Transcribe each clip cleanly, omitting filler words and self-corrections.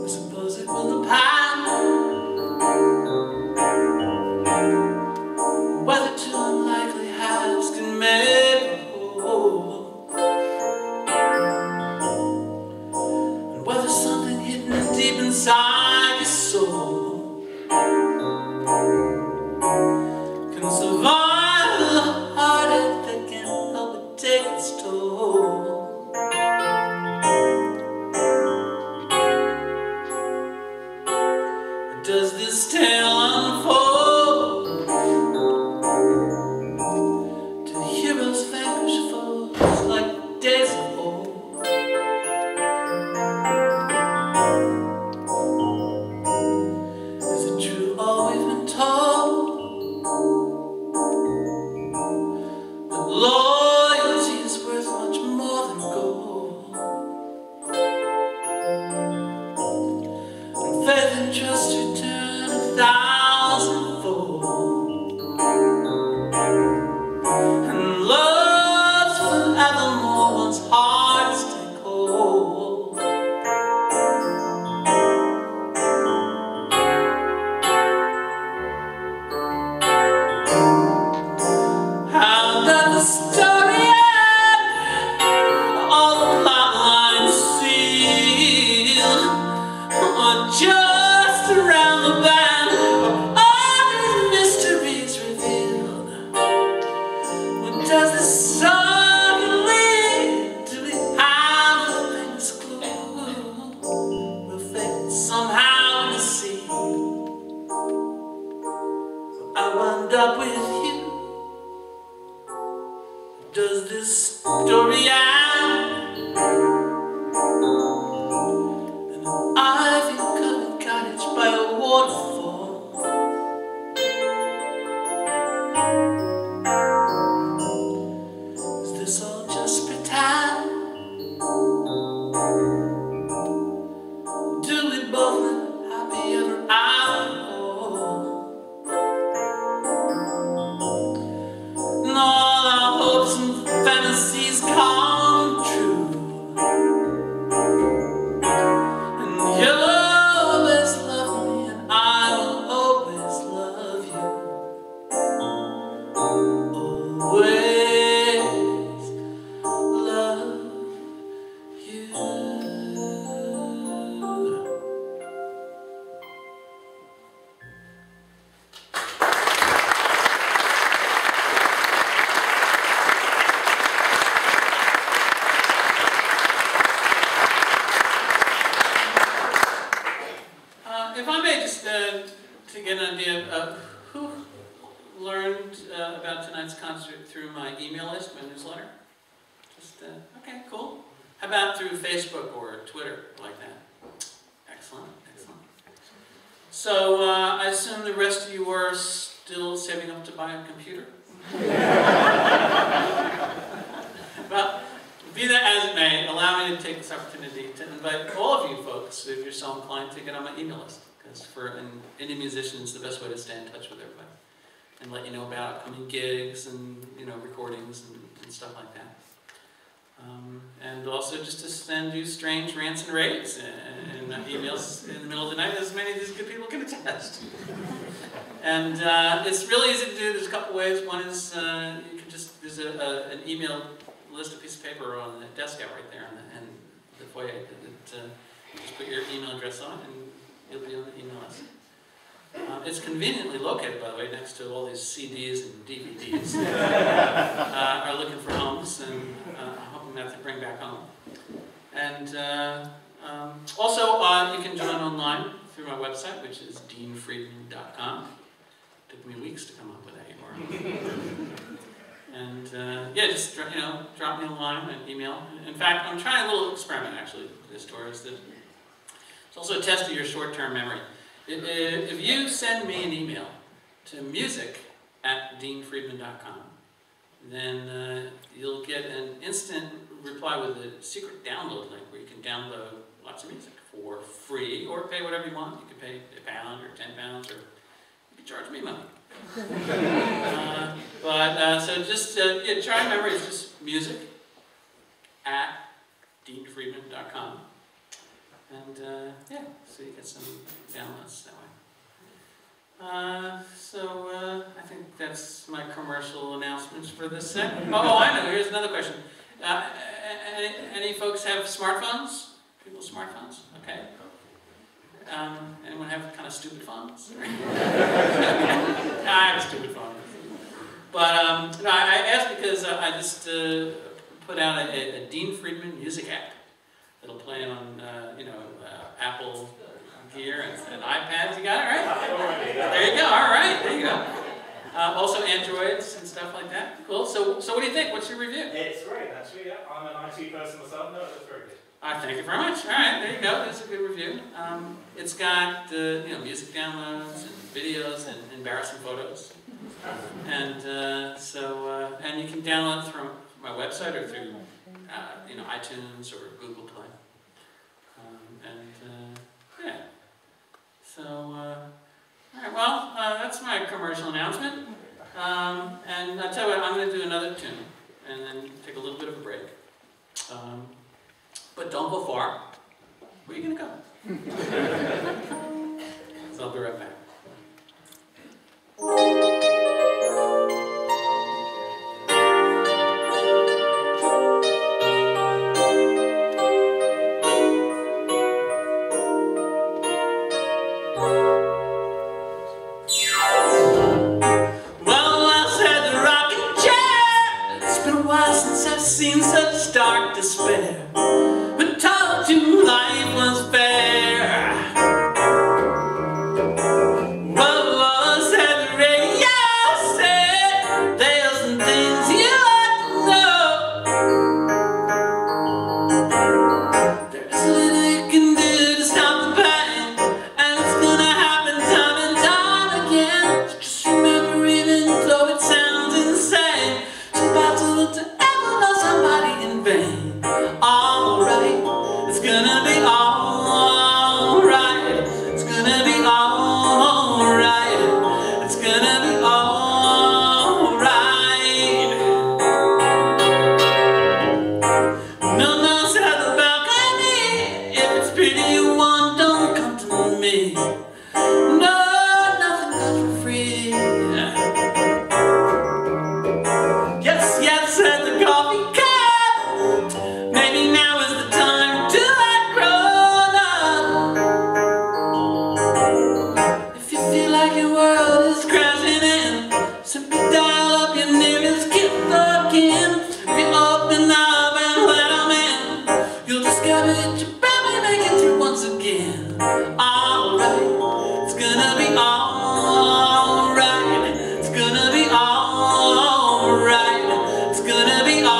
Suppose it will depend whether two unlikely halves can make a whole, and whether something hidden deep inside your soul can survive the heartache that can't help but take its toll. Does this tale unfold to heroes vanquish foes like days of old? Is it true all we've been told, that loyalty is worth much more than gold, and faith and trust return 1,000-fold, and love's forevermore one's hearts take hold? How does the story end? All the plot lines sealed, or just around the bend, or all these mysteries revealed? What does the song lead? Do we have the things clue? Will fate somehow deceive? So I wound up with you. Does this story end in an ivy-covered cottage by a waterfall? Is this all just pretend? Do we both live happy ever after all? And all our hopes and fantasies come true, and you'll always love me, and I will always love you. Always love you. If I may just to get an idea of who learned about tonight's concert through my email list, my newsletter? Just, okay, cool. How about through Facebook or Twitter, like that? Excellent, excellent. So I assume the rest of you are still saving up to buy a computer? Well, be that as it may, allow me to take this opportunity to invite all of you folks, if you're so inclined, to get on my email list. Because for an indie musician, it's the best way to stay in touch with everybody and let you know about upcoming gigs and recordings and stuff like that. And also just to send you strange rants and raves and emails in the middle of the night, as many of these good people can attest. And it's really easy to do. There's a couple ways. One is you can just, there's an email list, a piece of paper on the desk out right there in the foyer. Just put your email address on and you'll be on the email list. It's conveniently located, by the way, next to all these CDs and DVDs that are looking for homes and hoping that to bring back home. And also, you can join online through my website, which is deanfriedman.com. Took me weeks to come up with that anymore. And yeah, just drop me a line, an email. In fact, I'm trying a little experiment actually with this tour. It's also a test of your short-term memory. If you send me an email to music@deanfriedman.com, then you'll get an instant reply with a secret download link where you can download lots of music for free or pay whatever you want. You can pay £1 or £10 or you can charge me money. So just try and remember, it's just music deanfriedman.com. And yeah, so you get some downloads that way. I think that's my commercial announcements for this segment. Oh, I know, here's another question. Any folks have smartphones? People with smartphones? Okay. Anyone have kind of stupid phones? I have a stupid phone. But no, I asked because I just put out a Dean Friedman music app that'll play on, Apple Gear and iPads. You got it, right? There you go. All right, there you go. Also Androids and stuff like that. Cool. So what do you think? What's your review? It's great, actually. Yeah. I'm an IT person myself. No, it's very good. Thank you very much. All right, there you go. That's a good review. It's got music downloads and videos and embarrassing photos, and and you can download it from my website or through iTunes or Google Play. Yeah. So all right. Well, that's my commercial announcement. And I'll tell you what, I'm going to do another tune and then take a little bit of a break. But don't go far. Where are you going to go? So I'll be right back. Well, I said the rocking chair. It's been a while since I've seen such dark despair. But told you life was fair. Well, I said the radio said there's some things you ought to know. There's little you can do to stop the pain, and it's gonna happen time and time again. So just remember, even though it sounds insane, it's impossible to ever love somebody in vain. Alright, it's gonna be alright. It's gonna be alright. It's gonna be alright. No one's at the balcony. If it's pretty you want, don't come to me. No, nothing goes for free. Yes, at the coffee cup. Maybe now is the time to act grown up. If you feel like your world is crashing in, simply dial up your nearest gift again. If you open up and let them in, you'll discover that you probably make it through once again. Alright, it's gonna be alright. It's gonna be alright. It's gonna be alright.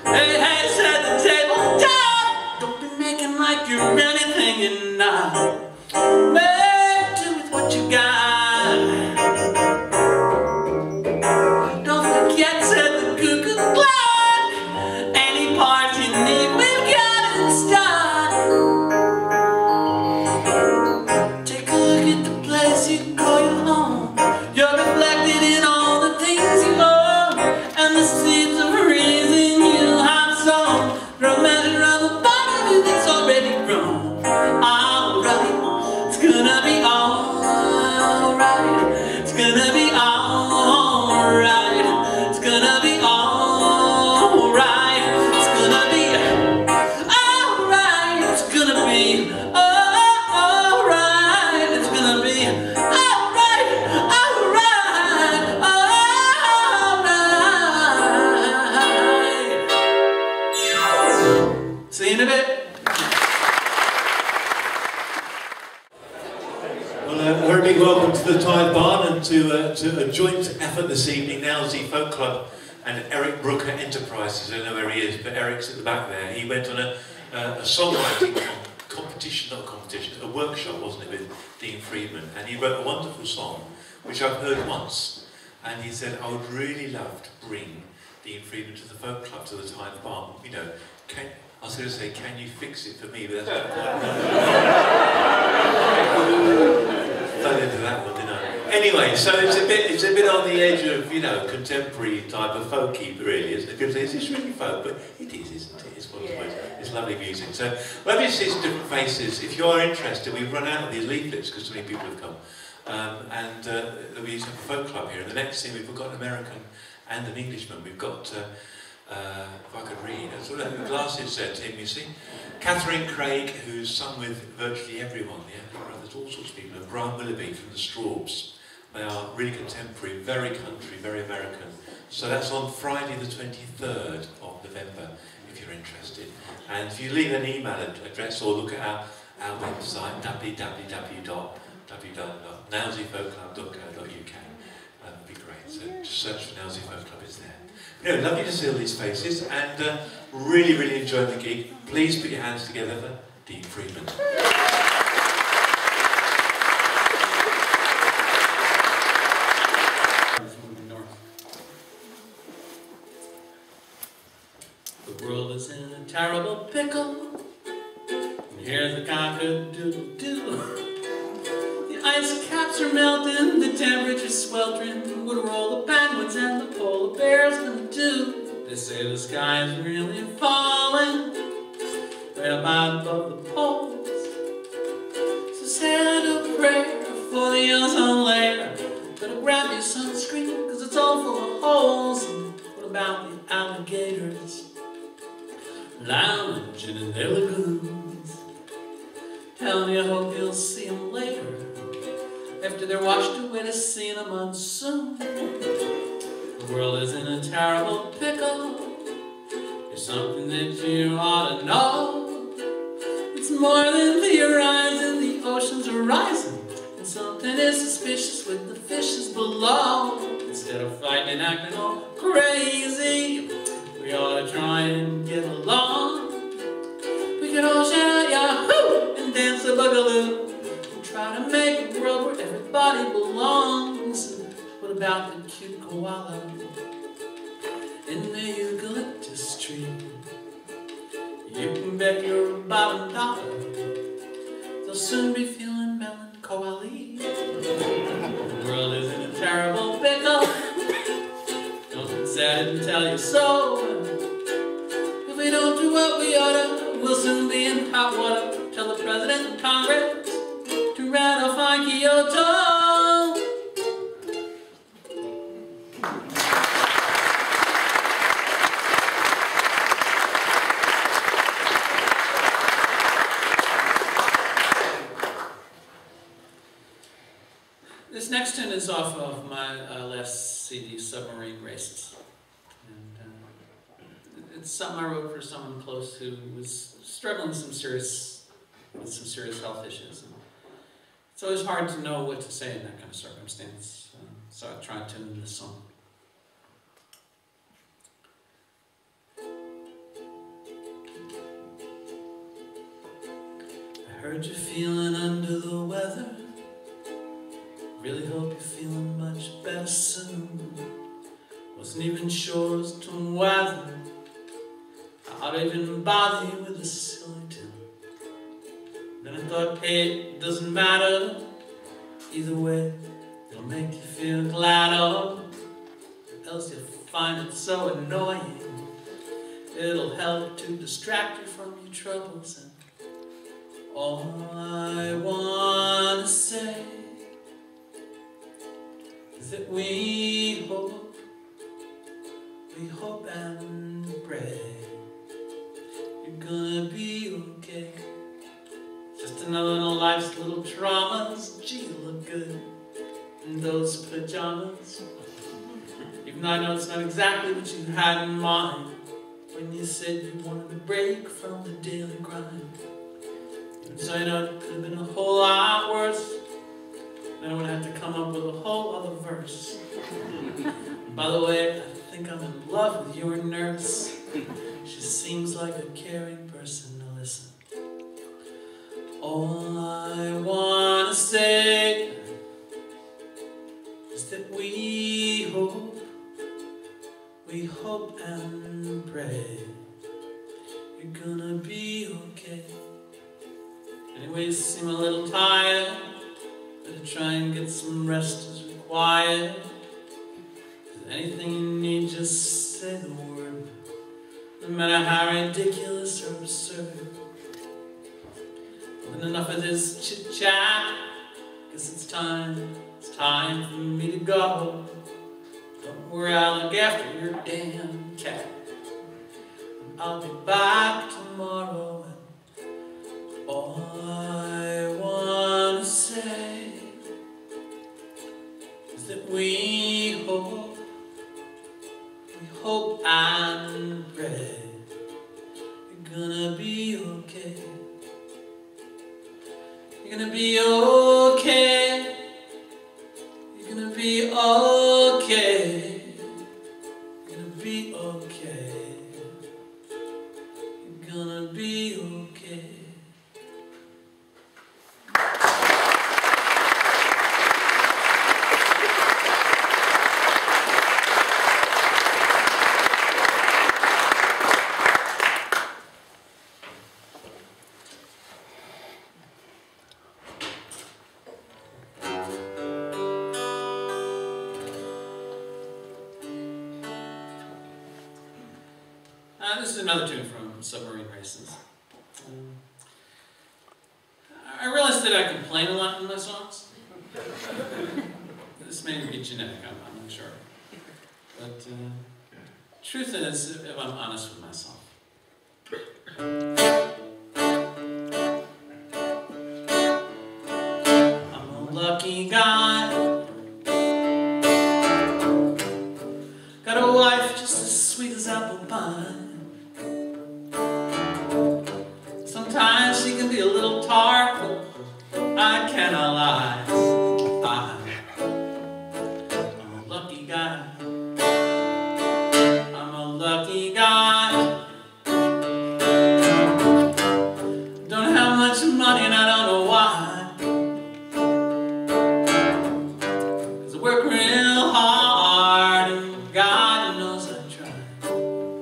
Hey, set the table down. Don't be making like you're anything you're not. Make do with what you got. Don't forget, set the cuckoo clock. Any part you need, we've got in stock. Take a look at the place you call your home. You're reflected in all the things you own, and the seeds of reason you have sown. Throw a measure of a part of you that's already grown. Alright, it's gonna be alright. It's gonna be alright. It's gonna be alright. It's gonna be alright. It's gonna be alright. It's gonna be alright. Alright. Alright. See you in a bit. Well, a very big welcome to the Tithe Barn and to a joint effort this evening, Nailsea Folk Club and Eric Brooker Enterprises. I don't know where he is, but Eric's at the back there. He went on a songwriting competition, not a competition, a workshop, wasn't it, with Dean Friedman, and he wrote a wonderful song, which I've heard once, and he said, I would really love to bring Dean Friedman to the Folk Club, to the Tithe Barn. I was going to say, can you fix it for me, but that's not quite fell into that one, didn't I? Anyway, Anyway, so it's a bit on the edge of, you know, contemporary type of folky, really, isn't it? Because it's really folk, but it is, isn't it? It's one of the words. It's lovely music. So, well, you see some different faces. If you are interested, we've run out of these leaflets because so many people have come. We used to have a folk club here. And the next thing, we've got an American and an Englishman. We've got, if I could read, that's what the glasses said, Tim, you see. Catherine Craig, who's sung with virtually everyone, the Everly Brothers, all sorts of people, and Brian Willoughby from the Straubs. They are really contemporary, very country, very American. So that's on Friday the 23rd of November, if you're interested. And if you leave an email address or look at our website, www.nowsyfolkclub.co.uk, that would be great. So just search for Nowsy Folk Club, it's there. You know, lovely to see all these faces, and really, really enjoying the gig. Please put your hands together for Dean Freeman. The world is in a terrible pickle, and here's a cock-a-doodle-doo. The ice caps are melting, the temperature's sweltering. What are all the penguins and the polar bears gonna do? They say the sky is really falling right above the poles. So say a prayer for the ozone layer. Better grab your sunscreen, cause it's all full of holes. And what about the alligators lounging in their lagoons? Tell me I hope you'll see them later, after they're washed away to sea in a monsoon. The world is in a terrible pickle. There's something that you ought to know. It's more than the horizon, the oceans are rising, and something is suspicious with the fishes below. Instead of fighting and acting all crazy, we ought to try and get along. We can all shout out Yahoo and dance a boogaloo, and try to make a world where everybody belongs. And what about the cute koala in the eucalyptus tree? You can bet your bottom dollar they'll soon be feeling melancholy. The world is in a terrible pickle. Don't say I didn't tell you so. If we don't do what we oughta, we'll soon be in hot water. Tell the President and Congress to ratify Kyoto. This next tune is off of my last CD, Submarine Races. And it's something I wrote for someone close who was struggling with some serious health issues. And it's always hard to know what to say in that kind of circumstance. So I tried to tune this song. I heard you're feeling under the weather. Really hope you're feeling much better soon. Wasn't even sure as to whether I'd even bother you with a silly tune. Then I thought, hey, it doesn't matter. Either way, it'll make you feel glad, or else you'll find it so annoying. It'll help to distract you from your troubles. And all I wanna say that we hope and pray you're gonna be okay. Just another one of life's little traumas. Gee, you look good in those pajamas. Even though I know it's not exactly what you had in mind when you said you wanted a break from the daily grind. And so I know it could have been a whole lot worse. Then I would have to come up with a whole other verse. By the way, I think I'm in love with your nurse. She seems like a caring person to listen. All I wanna say is that we hope and pray you're gonna be okay. Anyways, you seem a little tired. Better try and get some rest as required. quiet. If there's anything you need, just say the word. No matter how ridiculous or absurd. And enough of this chit-chat. Guess it's time for me to go. Don't worry, I'll look after your damn cat. I'll be back tomorrow. And all I wanna say is that we hope and pray you're gonna be okay. You're gonna be okay. You're gonna be okay. You're gonna be okay. You're gonna be okay. This is another tune from Submarine Races. I realize that I complain a lot in my songs. This may be genetic, I'm not sure. But truth is, if I'm honest with myself, I'm a lucky guy. Got a wife just as sweet as apple pie. Sometimes she can be a little tart, but I cannot lie. I'm a lucky guy. I'm a lucky guy. Don't have much money and I don't know why. 'Cause I work real hard and God knows I try.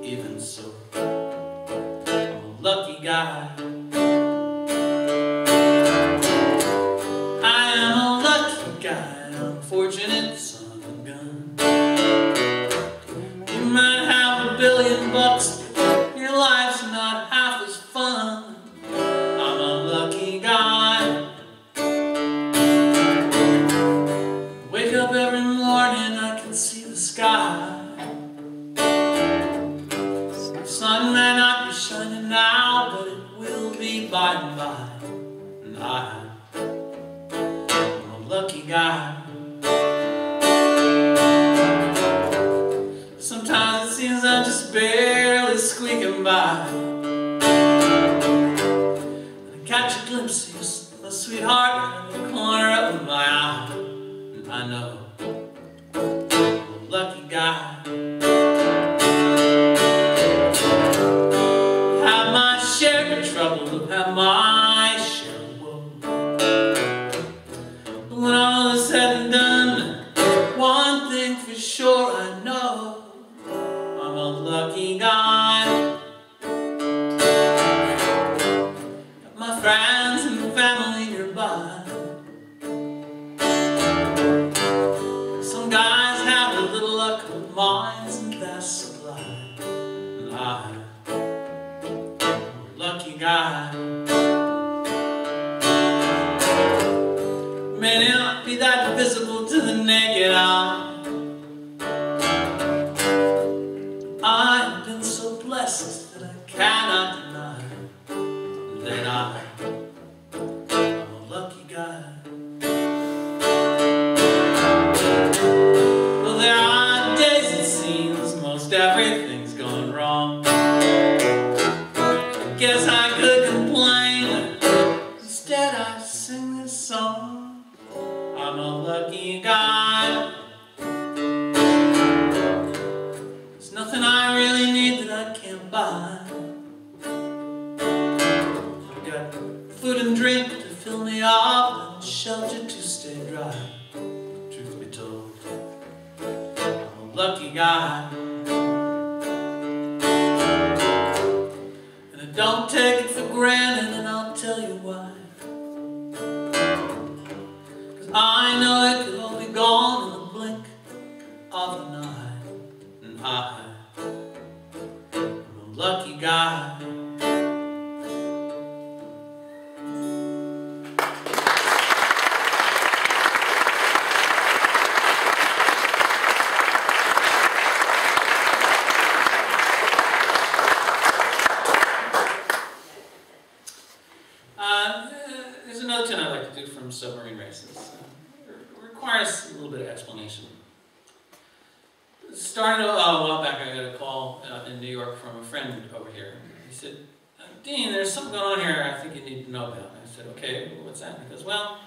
Even so, I'm a lucky guy. Unfortunate son of a gun. You might have $1 billion, your life's not half as fun. I'm a lucky guy. Wake up every morning, I can see the sky. The sun may not be shining now, but it will be by and by. And I'm a lucky guy. Sometimes it seems I'm just barely squeaking by. And I catch a glimpse of my sweetheart in the corner of my eye. And I know I'm a lucky guy. Have my share of trouble, have my share of woe. But when all is said and done, one thing for sure I know. I'm a lucky guy. Got my friends and family nearby. Some guys have a little luck, but mine's in vast supply. And I'm a lucky guy. May not be that visible to the naked eye. I've been so blessed that I cannot deny that I'm a lucky guy. Well, there are days it seems most everything's going wrong. I guess I could complain, instead I sing this song. I'm a lucky guy. Nothing I really need that I can't buy. I've got food and drink to fill me up and shelter to stay dry. Truth be told, I'm a lucky guy. And I don't take it for granted, and I'll tell you why. 'Cause I know it could all be gone in the from submarine races. It requires a little bit of explanation. Started a while back, I got a call in New York from a friend over here. He said, Dean, there's something going on here I think you need to know about. I said, okay, well, what's that? He goes, well,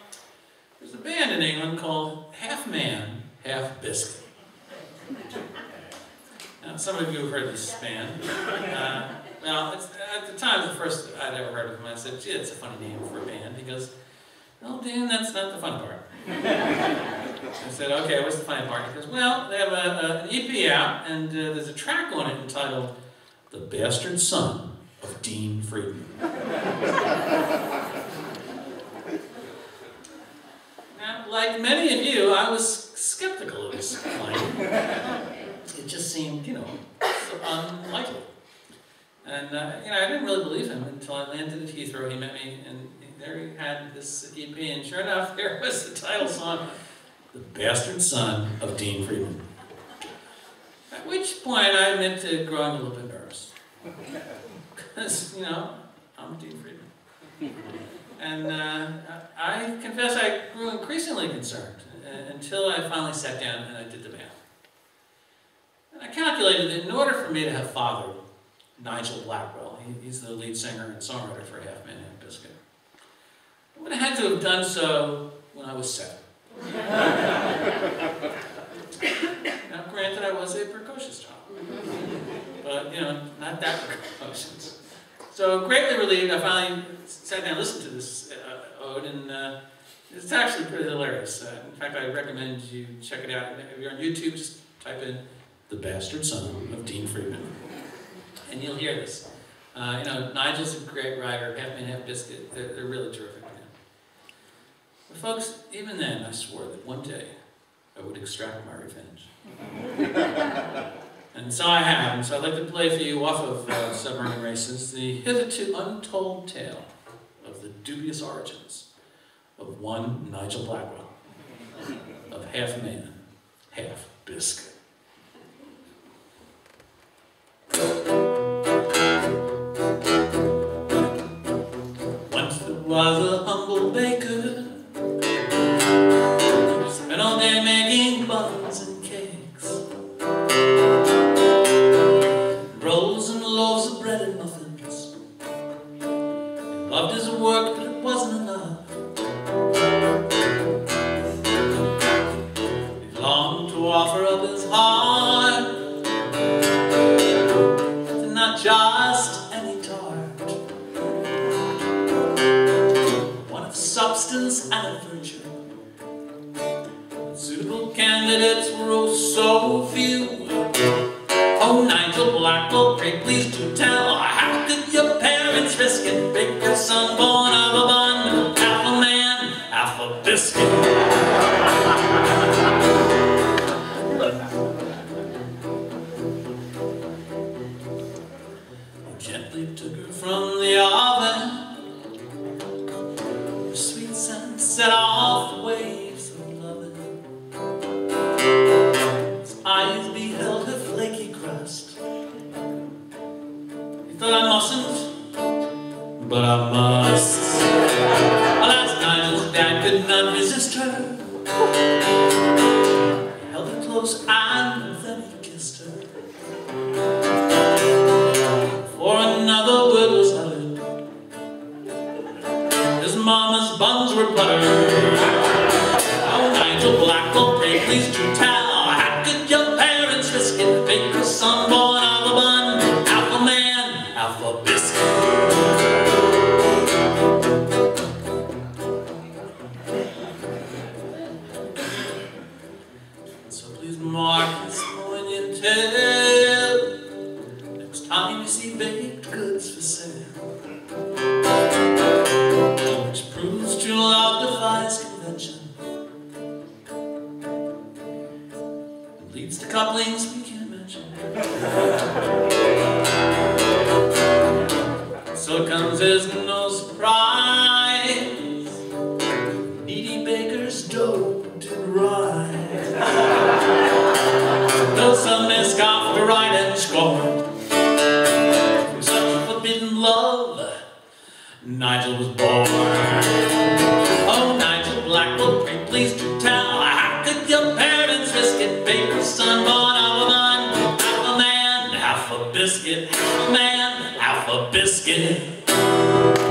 there's a band in England called Half Man, Half Biscuit. Now, some of you have heard this band. Well, at the time, the first I'd ever heard of him, I said, gee, it's a funny name for a band. He goes, well, Dan, that's not the fun part. I said, okay, what's the funny part? He goes, well, they have an EP out, and there's a track on it entitled The Bastard Son of Dean Friedman. Now, like many of you, I was skeptical of this claim. It just seemed, you know, so unlikely. And, you know, I didn't really believe him until I landed at Heathrow. He met me, and there he had this EP, and sure enough, there was the title song, The Bastard Son of Dean Friedman. At which point I admit to growing a little bit nervous. Because, you know, I'm Dean Friedman. And I confess I grew increasingly concerned until I finally sat down and I did the math. And I calculated that in order for me to have fathered Nigel Blackwell, he's the lead singer and songwriter for Half Man, Half Biscuit, I would have had to have done so when I was 7. Now, granted, I was a precocious child, but, you know, not that precocious. So, greatly relieved, I finally sat down and listened to this ode, and it's actually pretty hilarious. In fact, I recommend you check it out. If you're on YouTube, just type in The Bastard Son of Dean Friedman, and you'll hear this. You know, Nigel's a great writer, Half Man, Half Biscuit, they're really terrific. But folks, even then, I swore that one day I would extract my revenge. And so I have, and so I'd like to play for you off of Submarine Races, the hitherto untold tale of the dubious origins of one Nigel Blackwell, of Half Man, Half Biscuit. Once there was a humble baker, spent all day making buns and cakes, rolls and loaves of bread and muffins. He loved his work, but it wasn't enough. He longed to offer up his heart to not just any tart, one of substance and of virtue. Suitable candidates were oh so few. Oh, Nigel Blackwell, pray please do tell, how could your parents risk it? Make your son born of a bun, half a man, half a biscuit. He gently took her from the oven, her sweet scent set off the waves of loving. His eyes beheld her flaky crust. He thought I mustn't, but I must. Alas, Nigel's dad could not resist her. He held her close and then he kissed her. For another word was uttered, his mama's buns were buttered. Oh, Nigel Blackwell, pray please do tell, how could your parents risk it? Make your son born of a bun, half a man, half a biscuit. So please mark this when you tell, next time you see baked goods for sale, which proves true love defies convention, and leads to couplings we can't mention. So it comes as no surprise, needy baker's dough did rise. Though some may scoff, deride and scorn, from such forbidden love Nigel was born. Oh, Nigel biscuit, half a man, half a biscuit.